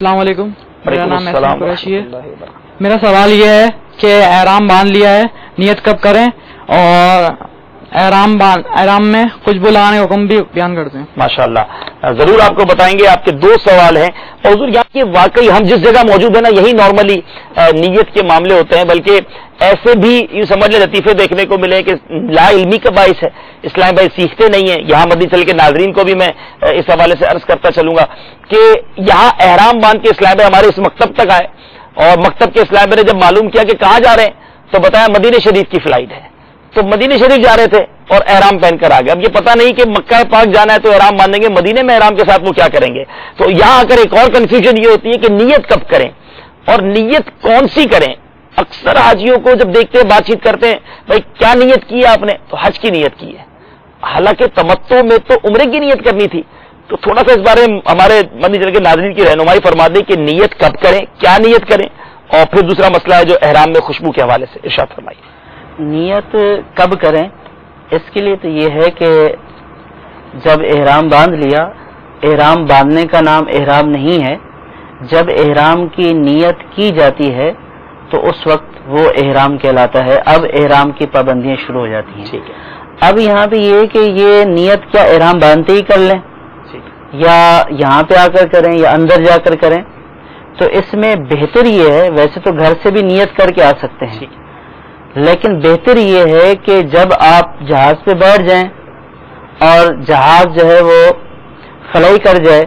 السلام علیکم، میرا نام احسان قریشی ہے۔ میرا سوال یہ ہے کہ احرام باندھ لیا ہے، نیت کب کریں اور احرام میں خوشبو لگانے کا حکم بھی بیان کرتے ہیں۔ ماشاءاللہ، ضرور آپ کو بتائیں گے۔ آپ کے دو سوال ہیں اور حضور یہاں کی واقعی ہم جس جگہ موجود ہیں نا، یہی نارملی نیت کے معاملے ہوتے ہیں، بلکہ ایسے بھی یوں سمجھ لیں لطیفے دیکھنے کو ملے کہ لا علمی کا باعث ہے، اسلام بھائی سیکھتے نہیں ہیں۔ یہاں مدنی چل کے ناظرین کو بھی میں اس حوالے سے عرض کرتا چلوں گا کہ یہاں احرام باندھ کے اسلام بھائی ہمارے اس مکتب تک آئے اور مکتب کے اسلام بھائی نے جب معلوم کیا کہ کہاں جا رہے ہیں تو بتایا مدینہ شریف کی فلائٹ ہے، تو مدینہ شریف جا رہے تھے اور احرام پہن کر آ گئے۔ اب یہ پتہ نہیں کہ مکہ پاک جانا ہے تو احرام باندھیں گے، مدینے میں احرام کے ساتھ وہ کیا کریں گے۔ تو یہاں آ کر ایک اور کنفیوژن یہ ہوتی ہے کہ نیت کب کریں اور نیت کون سی کریں۔ اکثر حاجیوں کو جب دیکھتے ہیں بات چیت کرتے ہیں، بھائی کیا نیت کی ہے آپ نے، تو حج کی نیت کی ہے، حالانکہ تمتع میں تو عمرے کی نیت کرنی تھی۔ تو تھوڑا سا اس بارے میں ہمارے مدنی چل کے ناظرین کی رہنمائی فرما دیں کہ نیت کب کریں، کیا نیت کریں، اور پھر دوسرا مسئلہ ہے جو احرام میں خوشبو کے حوالے سے ارشاد فرمائیے۔ نیت کب کریں، اس کے لیے تو یہ ہے کہ جب احرام باندھ لیا، احرام باندھنے کا نام احرام نہیں ہے، جب احرام کی نیت کی جاتی ہے تو اس وقت وہ احرام کہلاتا ہے۔ اب احرام کی پابندیاں شروع ہو جاتی ہیں۔ ٹھیک ہے، اب یہاں پہ یہ ہے کہ یہ نیت کیا احرام باندھتے ہی کر لیں یا یہاں پہ آ کر کریں یا اندر جا کر کریں، تو اس میں بہتر یہ ہے، ویسے تو گھر سے بھی نیت کر کے آ سکتے ہیں، لیکن بہتر یہ ہے کہ جب آپ جہاز پہ بیٹھ جائیں اور جہاز جو ہے وہ فلائی کر جائے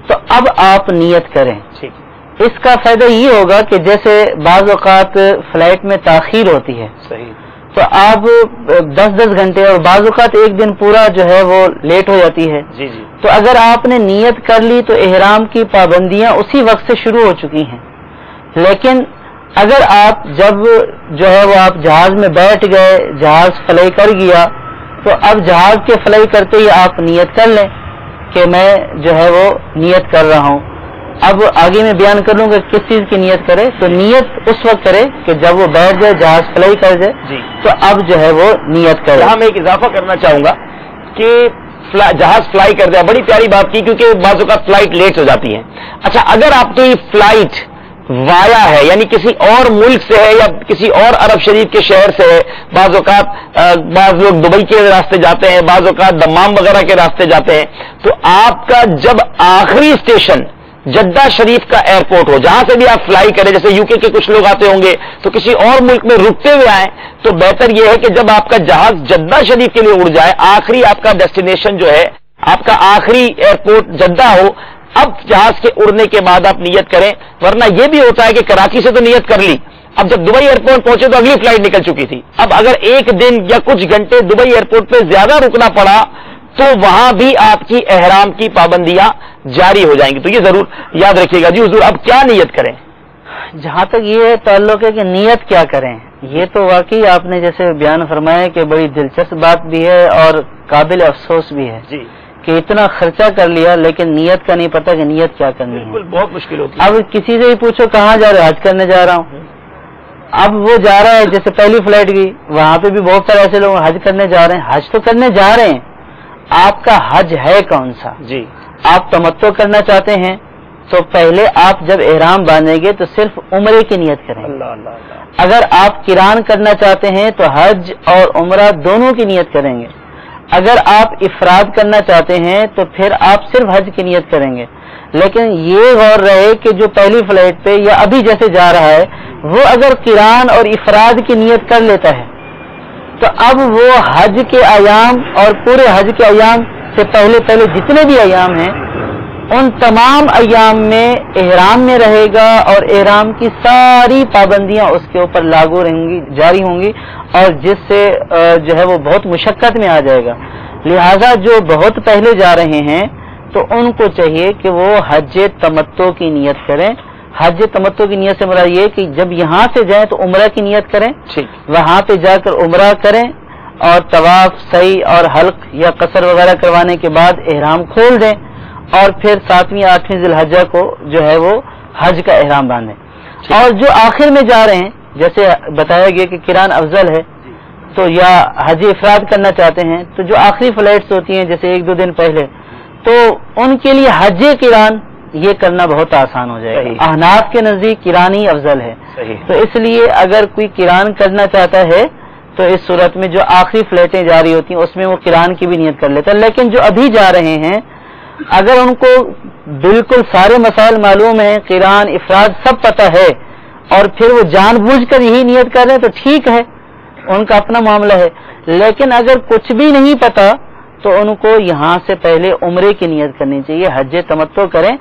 تو اب آپ نیت کریں۔ اس کا فائدہ یہ ہوگا کہ جیسے بعض اوقات فلائٹ میں تاخیر ہوتی ہے، صحیح، تو آپ 10 گھنٹے اور بعض اوقات ایک دن پورا جو ہے وہ لیٹ ہو جاتی ہے، جی جی، تو اگر آپ نے نیت کر لی تو احرام کی پابندیاں اسی وقت سے شروع ہو چکی ہیں۔ لیکن اگر آپ جب جو ہے وہ آپ جہاز میں بیٹھ گئے، جہاز فلائی کر گیا، تو اب جہاز کے فلائی کرتے ہی آپ نیت کر لیں کہ میں جو ہے وہ نیت کر رہا ہوں۔ اب آگے میں بیان کر لوں گا کس چیز کی نیت کرے، تو نیت اس وقت کرے کہ جب وہ بیٹھ جائے، جہاز فلائی کر جائے، جی، تو اب جو ہے وہ نیت کرے۔ یہاں میں ایک اضافہ کرنا چاہوں گا کہ جہاز فلائی کر جائے، بڑی پیاری بات کی، کیونکہ بعض اوقات فلائٹ لیٹ ہو جاتی ہے۔ اچھا، اگر آپ کی فلائٹ وایا ہے، یعنی کسی اور ملک سے ہے یا کسی اور عرب شریف کے شہر سے ہے، بعض اوقات بعض لوگ دبئی کے راستے جاتے ہیں، بعض اوقات دمام وغیرہ کے راستے جاتے ہیں، تو آپ کا جب آخری اسٹیشن جدہ شریف کا ایئرپورٹ ہو، جہاں سے بھی آپ فلائی کریں، جیسے یو کے کچھ لوگ آتے ہوں گے تو کسی اور ملک میں رکتے ہوئے آئیں، تو بہتر یہ ہے کہ جب آپ کا جہاز جدہ شریف کے لیے اڑ جائے، آخری آپ کا ڈیسٹینیشن جو ہے، آپ کا آخری ایئرپورٹ جدہ ہو، اب جہاز کے اڑنے کے بعد آپ نیت کریں۔ ورنہ یہ بھی ہوتا ہے کہ کراچی سے تو نیت کر لی، اب جب دبئی ایئرپورٹ پہنچے تو اگلی فلائٹ نکل چکی تھی، اب اگر ایک دن یا کچھ گھنٹے دبئی ایئرپورٹ پہ زیادہ رکنا پڑا تو وہاں بھی آپ کی احرام کی پابندیاں جاری ہو جائیں گی، تو یہ ضرور یاد رکھیے گا۔ جی حضور، اب کیا نیت کریں؟ جہاں تک یہ تعلق ہے کہ نیت کیا کریں، یہ تو واقعی آپ نے جیسے بیان فرمایا کہ بڑی دلچسپ بات بھی ہے اور قابل افسوس بھی ہے جی، کہ اتنا خرچہ کر لیا لیکن نیت کا نہیں پتا کہ نیت کیا کرنی ہے۔ بالکل، بہت مشکل ہوتی ہے۔ اب کسی سے بھی پوچھو کہاں جا رہے ہو، حج کرنے جا رہا ہوں، اب وہ جا رہا ہے، جیسے پہلی فلائٹ گئی، وہاں پہ بھی بہت سارے ایسے لوگ حج کرنے جا رہے ہیں۔ حج تو کرنے جا رہے ہیں، آپ کا حج ہے کون سا؟ جی، آپ تمتع کرنا چاہتے ہیں تو پہلے آپ جب احرام باندھیں گے تو صرف عمرے کی نیت کریں۔ اللہ اللہ اللہ، اگر آپ قران کرنا چاہتے ہیں تو حج اور عمرہ دونوں کی نیت کریں گے۔ اگر آپ افراد کرنا چاہتے ہیں تو پھر آپ صرف حج کی نیت کریں گے۔ لیکن یہ غور رہے کہ جو پہلی فلائٹ پہ یا ابھی جیسے جا رہا ہے، وہ اگر قران اور افراد کی نیت کر لیتا ہے تو اب وہ حج کے ایام اور پورے حج کے ایام سے پہلے جتنے بھی ایام ہیں ان تمام ایام میں احرام میں رہے گا اور احرام کی ساری پابندیاں اس کے اوپر لاگو رہیں گی، جاری ہوں گی، اور جس سے جو ہے وہ بہت مشقت میں آ جائے گا۔ لہذا جو بہت پہلے جا رہے ہیں تو ان کو چاہیے کہ وہ حج تمتع کی نیت کریں۔ حج تمتع کی نیت سے مراد یہ کہ جب یہاں سے جائیں تو عمرہ کی نیت کریں، وہاں پہ جا کر عمرہ کریں اور طواف، سعی اور حلق یا قصر وغیرہ کروانے کے بعد احرام کھول دیں، اور پھر 7ویں 8ویں ذی الحجہ کو جو ہے وہ حج کا احرام باندھیں۔ اور جو آخر میں جا رہے ہیں، جیسے بتایا گیا کہ قران افضل ہے، تو یا حج افراد کرنا چاہتے ہیں تو جو آخری فلائٹس ہوتی ہیں جیسے 1-2 دن پہلے، تو ان کے لیے حج قران یہ کرنا بہت آسان ہو جائے صحیح۔ گا. احناف کے نزدیک قران ہی افضل ہے. صحیح. تو اس لیے اگر کوئی قران کرنا چاہتا ہے تو اس صورت میں جو آخری فلیٹیں جاری ہوتی ہیں اس میں وہ قران کی بھی نیت کر لیتا ہے. لیکن جو ابھی جا رہے ہیں اگر ان کو بالکل سارے مسائل معلوم ہیں، قران افراد سب پتہ ہے، اور پھر وہ جان بوجھ کر یہی نیت کر رہے ہیں تو ٹھیک ہے، ان کا اپنا معاملہ ہے. لیکن اگر کچھ بھی نہیں پتا تو ان کو یہاں سے پہلے عمرے کی نیت کرنی چاہیے، حج تمتع کریں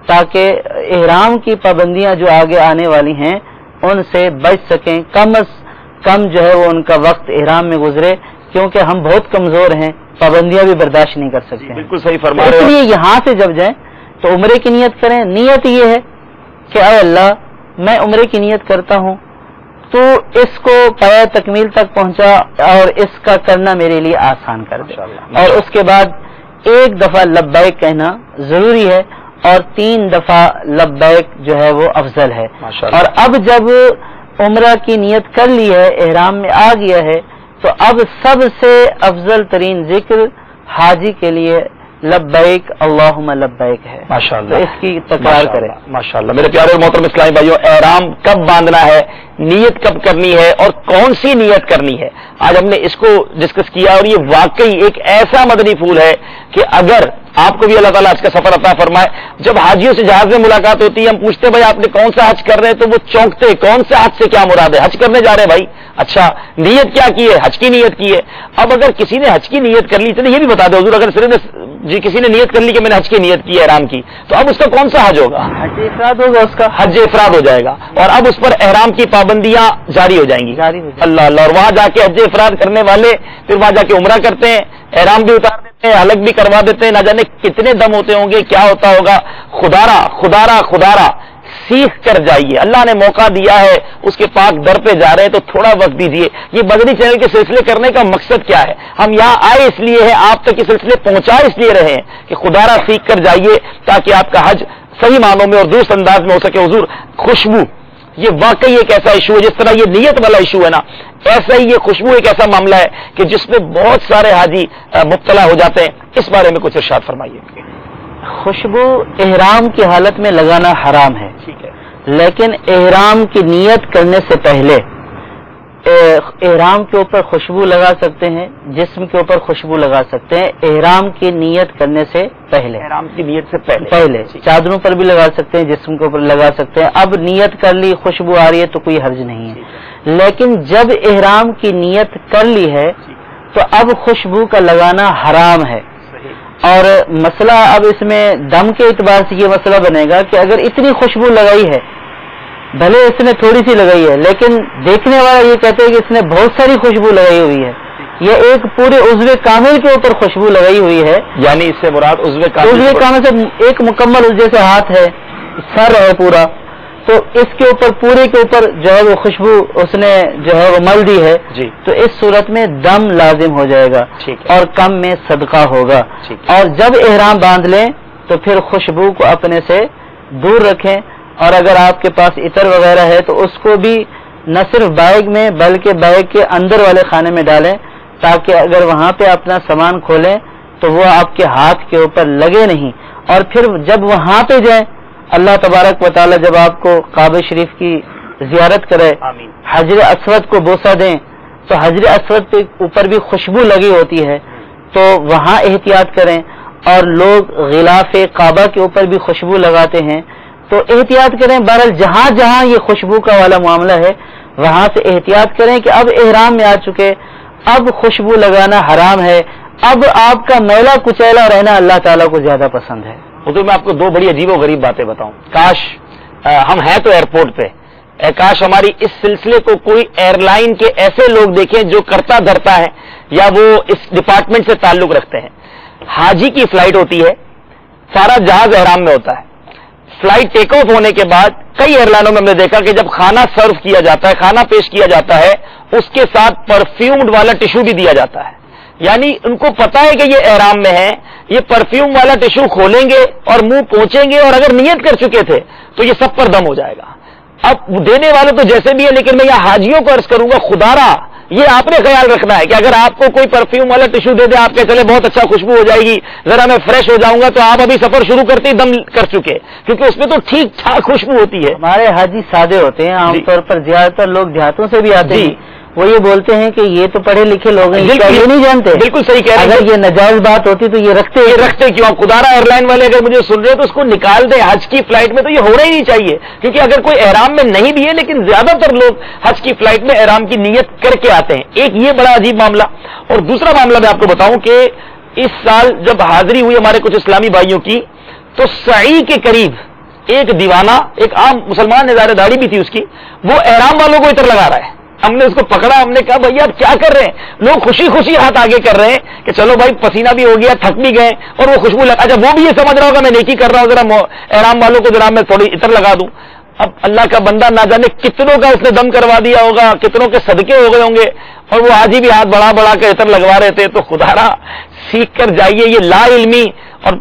تاکہ احرام کی پابندیاں جو آگے آنے والی ہیں ان سے بچ سکیں. کم از کم جو ہے وہ ان کا وقت احرام میں گزرے، کیونکہ ہم بہت کمزور ہیں، پابندیاں بھی برداشت نہیں کر سکتے ہیں. بالکل صحیح فرما اس رہے ہیں. لیے یہاں سے جب جائیں تو عمرے کی نیت کریں. نیت یہ ہے کہ اے اللہ میں عمرے کی نیت کرتا ہوں، تو اس کو پایہ تکمیل تک پہنچا اور اس کا کرنا میرے لیے آسان کر دے. ماشاءاللہ. اور اس کے بعد ایک دفعہ لبیک کہنا ضروری ہے اور 3 دفعہ لبیک جو ہے وہ افضل ہے. ماشاءاللہ. اور اب جب عمرہ کی نیت کر لی ہے، احرام میں آ گیا ہے، تو اب سب سے افضل ترین ذکر حاجی کے لیے لبیک اللہم لبیک ہے. ماشاءاللہ. تو اس کی تکرار کریں. ماشاءاللہ. میرے پیارے محترم اسلامی بھائیوں، احرام کب باندھنا ہے، نیت کب کرنی ہے اور کون سی نیت کرنی ہے، آج ہم نے اس کو ڈسکس کیا. اور یہ واقعی ایک ایسا مدنی پھول ہے کہ اگر آپ کو بھی اللہ تعالیٰ آج کا سفر عطا فرمائے. جب حاجیوں سے جہاز میں ملاقات ہوتی ہے، ہم پوچھتے بھائی آپ نے کون سا حج کر رہے ہیں، تو وہ چونکتے کون سے حج سے کیا مراد ہے. حج کرنے جا رہے ہیں بھائی، اچھا نیت کیا کی ہے، حج کی نیت کی ہے. اب اگر کسی نے حج کی نیت کر لی تو یہ بھی بتا دیں حضور، اگر کسی نے نیت کر لی کہ میں نے حج کی نیت کی ہے احرام کی، تو اب اس کا کون سا حج ہوگا؟ حج افراد ہوگا، اس کا حج افراد ہو جائے گا، اور اب اس پر احرام کی پابندیاں جاری ہو جائیں گی. جاری ہو جائے. اللہ اللہ. اور وہاں جا کے حج افراد کرنے والے پھر وہاں جا کے عمرہ کرتے ہیں، احرام بھی اتار دیتے ہیں، حلق بھی کروا دیتے ہیں. نہ جانے کتنے دم ہوتے ہوں گے، کیا ہوتا ہوگا. خدارا خدارا خدارا سیکھ کر جائیے. اللہ نے موقع دیا ہے، اس کے پاک در پہ جا رہے ہیں تو تھوڑا وقت دیجیے. یہ مدنی چینل کے سلسلے کرنے کا مقصد کیا ہے؟ ہم یہاں آئے اس لیے ہے، آپ تک یہ سلسلے پہنچا اس لیے رہے ہیں کہ خدارا سیکھ کر جائیے تاکہ آپ کا حج صحیح معنوں میں اور درست انداز میں ہو سکے. حضور خوشبو یہ واقعی ایک ایسا ایشو ہے، جس طرح یہ نیت والا ایشو ہے نا، ایسا ہی یہ خوشبو ایک ایسا معاملہ ہے کہ جس میں بہت سارے حاجی مبتلا ہو جاتے ہیں. اس بارے میں کچھ ارشاد فرمائیے. خوشبو احرام کی حالت میں لگانا حرام ہے، ٹھیک ہے. لیکن احرام کی نیت کرنے سے پہلے احرام کے اوپر خوشبو لگا سکتے ہیں، جسم کے اوپر خوشبو لگا سکتے ہیں احرام کی نیت کرنے سے پہلے. احرام کی نیت سے پہلے چادروں پر بھی لگا سکتے ہیں، جسم کے اوپر لگا سکتے ہیں. اب نیت کر لی، خوشبو آ رہی ہے تو کوئی حرج نہیں ہے. لیکن جب احرام کی نیت کر لی ہے تو اب خوشبو کا لگانا حرام ہے. اور مسئلہ اب اس میں دم کے اعتبار سے یہ مسئلہ بنے گا کہ اگر اتنی خوشبو لگائی ہے، بھلے اس نے تھوڑی سی لگائی ہے، لیکن دیکھنے والا یہ کہتے ہیں کہ اس نے بہت ساری خوشبو لگائی ہوئی ہے، یہ ایک پورے عضو کامل کے اوپر خوشبو لگائی ہوئی ہے. یعنی اس سے مراد عضو کامل سے ایک مکمل عضو سے ہاتھ ہے، سر ہے پورا، تو اس کے اوپر پورے کے اوپر جو ہے وہ خوشبو اس نے جو ہے وہ مل دی ہے. جی. تو اس صورت میں دم لازم ہو جائے گا اور کم میں صدقہ ہوگا. اور جب احرام باندھ لیں تو پھر خوشبو کو اپنے سے دور رکھیں، اور اگر آپ کے پاس عطر وغیرہ ہے تو اس کو بھی نہ صرف بیگ میں بلکہ بیگ کے اندر والے خانے میں ڈالیں، تاکہ اگر وہاں پہ اپنا سامان کھولیں تو وہ آپ کے ہاتھ کے اوپر لگے نہیں. اور پھر جب وہاں پہ جائیں، اللہ تبارک و تعالی جب آپ کو کعبہ شریف کی زیارت کرے، آمین. حجر اسود کو بوسہ دیں تو حجر اسود کے اوپر بھی خوشبو لگی ہوتی ہے، تو وہاں احتیاط کریں. اور لوگ غلاف کعبہ کے اوپر بھی خوشبو لگاتے ہیں، تو احتیاط کریں. بہرحال جہاں جہاں یہ خوشبو کا والا معاملہ ہے وہاں سے احتیاط کریں کہ اب احرام میں آ چکے، اب خوشبو لگانا حرام ہے. اب آپ کا میلا کچیلا رہنا اللہ تعالیٰ کو زیادہ پسند ہے. حضور میں آپ کو 2 بڑی عجیب و غریب باتیں بتاؤں. کاش ہم ہیں تو ایئرپورٹ پہ، کاش ہماری اس سلسلے کو کوئی ایئر لائن کے ایسے لوگ دیکھیں جو کرتا دھرتا ہے یا وہ اس ڈپارٹمنٹ سے تعلق رکھتے ہیں. حاجی کی فلائٹ ہوتی ہے، سارا جہاز احرام میں ہوتا ہے. فلائٹ ٹیک آف ہونے کے بعد کئی ایئر لائنوں میں ہم نے دیکھا کہ جب کھانا سرو کیا جاتا ہے، کھانا پیش کیا جاتا ہے، اس کے ساتھ پرفیومڈ والا ٹشو بھی دیا جاتا ہے. یعنی ان کو پتا ہے کہ یہ احرام میں ہے، یہ پرفیوم والا ٹشو کھولیں گے اور منہ پہنچیں گے، اور اگر نیت کر چکے تھے تو یہ سب پر دم ہو جائے گا. اب دینے والے تو جیسے بھی ہے، لیکن میں یہاں حاجیوں کو عرض کروں گا، خدارا یہ آپ نے خیال رکھنا ہے کہ اگر آپ کو کوئی پرفیوم والا ٹشو دے دے، آپ کہ چلے بہت اچھا خوشبو ہو جائے گی، ذرا میں فریش ہو جاؤں گا، تو آپ ابھی سفر شروع کرتے ہی دم کر چکے، کیونکہ اس میں تو ٹھیک ٹھاک خوشبو ہوتی ہے. ہمارے حاجی سادے ہوتے ہیں، عام طور پر زیادہ تر لوگ دیہاتوں سے بھی آتے ہیں، وہ یہ بولتے ہیں کہ یہ تو پڑھے لکھے لوگ ہیں، یہ نہیں جانتے. بالکل صحیح کہہ رہے ہیں. اگر یہ ناجائز بات ہوتی تو یہ رکھتے کیوں؟ خدارہ ایئر لائن والے اگر مجھے سن رہے ہیں تو اس کو نکال دیں حج کی فلائٹ میں، تو یہ ہونا ہی نہیں چاہیے، کیونکہ اگر کوئی احرام میں نہیں بھی ہے لیکن زیادہ تر لوگ حج کی فلائٹ میں احرام کی نیت کر کے آتے ہیں. ایک یہ بڑا عجیب معاملہ. اور دوسرا معاملہ میں آپ کو بتاؤں کہ اس سال جب حاضری ہوئی ہمارے کچھ اسلامی بھائیوں کی، تو سعی کے قریب ایک دیوانہ، ایک عام مسلمان نظارے داڑھی بھی تھی اس کی، وہ احرام والوں کو عطر لگا رہا ہے. ہم نے اس کو پکڑا، ہم نے کہا بھائی آپ کیا کر رہے ہیں؟ لوگ خوشی خوشی ہاتھ آگے کر رہے ہیں کہ چلو بھائی پسینہ بھی ہو گیا، تھک بھی گئے، اور وہ خوشبو اچھا وہ بھی یہ سمجھ رہا ہوگا میں نیکی کر رہا ہوں، ذرا احرام والوں کو ذرا میں تھوڑی عطر لگا دوں. اب اللہ کا بندہ نہ جانے کتنوں کا اس نے دم کروا دیا ہوگا، کتنوں کے صدقے ہو گئے ہوں گے، اور وہ آج ہی بھی ہاتھ بڑا بڑا کے عطر لگوا رہے تھے. تو خدارا سیکھ کر جائیے، یہ لا علمی اور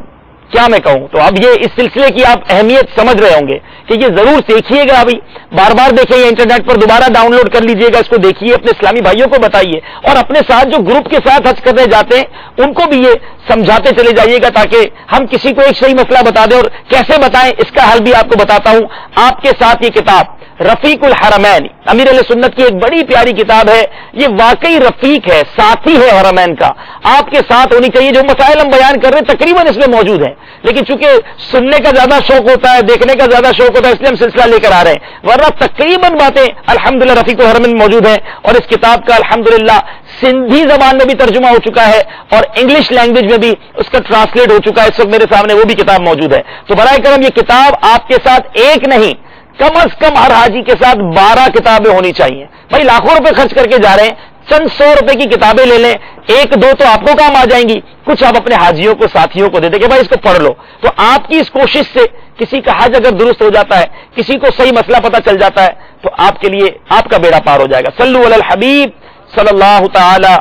کیا میں کہوں. تو اب یہ اس سلسلے کی آپ اہمیت سمجھ رہے ہوں گے کہ یہ ضرور سیکھیے گا. ابھی بار بار دیکھیں، یہ انٹرنیٹ پر دوبارہ ڈاؤن لوڈ کر لیجئے گا، اس کو دیکھیے، اپنے اسلامی بھائیوں کو بتائیے، اور اپنے ساتھ جو گروپ کے ساتھ حج کرنے جاتے ہیں ان کو بھی یہ سمجھاتے چلے جائیے گا، تاکہ ہم کسی کو ایک صحیح مسئلہ بتا دیں. اور کیسے بتائیں اس کا حل بھی آپ کو بتاتا ہوں. آپ کے ساتھ یہ کتاب رفیق الحرمین امیر اہل سنت کی ایک بڑی پیاری کتاب ہے. یہ واقعی رفیق ہے، ساتھی ہے حرمین کا، آپ کے ساتھ ہونی چاہیے. جو مسائل ہم بیان کر رہے ہیں تقریباً اس میں موجود ہیں، لیکن چونکہ سننے کا زیادہ شوق ہوتا ہے، دیکھنے کا زیادہ شوق ہوتا ہے، اس لیے ہم سلسلہ لے کر آ رہے ہیں، ورنہ تقریباً باتیں الحمدللہ رفیق الحرمین موجود ہیں. اور اس کتاب کا الحمدللہ سندھی زبان میں بھی ترجمہ ہو چکا ہے، اور انگلش لینگویج میں بھی اس کا ٹرانسلیٹ ہو چکا ہے. اس وقت میرے سامنے وہ بھی کتاب موجود ہے. تو برائے کرم یہ کتاب آپ کے ساتھ ایک نہیں، کم از کم ہر حاجی کے ساتھ 12 کتابیں ہونی چاہیے. بھائی لاکھوں روپے خرچ کر کے جا رہے ہیں، چند 100 روپے کی کتابیں لے لیں، 1-2 تو آپ کو کام آ جائیں گی، کچھ آپ اپنے حاجیوں کو، ساتھیوں کو دے دیں کہ بھائی اس کو پڑھ لو. تو آپ کی اس کوشش سے کسی کا حج اگر درست ہو جاتا ہے، کسی کو صحیح مسئلہ پتہ چل جاتا ہے، تو آپ کے لیے آپ کا بیڑا پار ہو جائے گا. صلو علی الحبیب صلی اللہ تعالی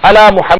علی محمد.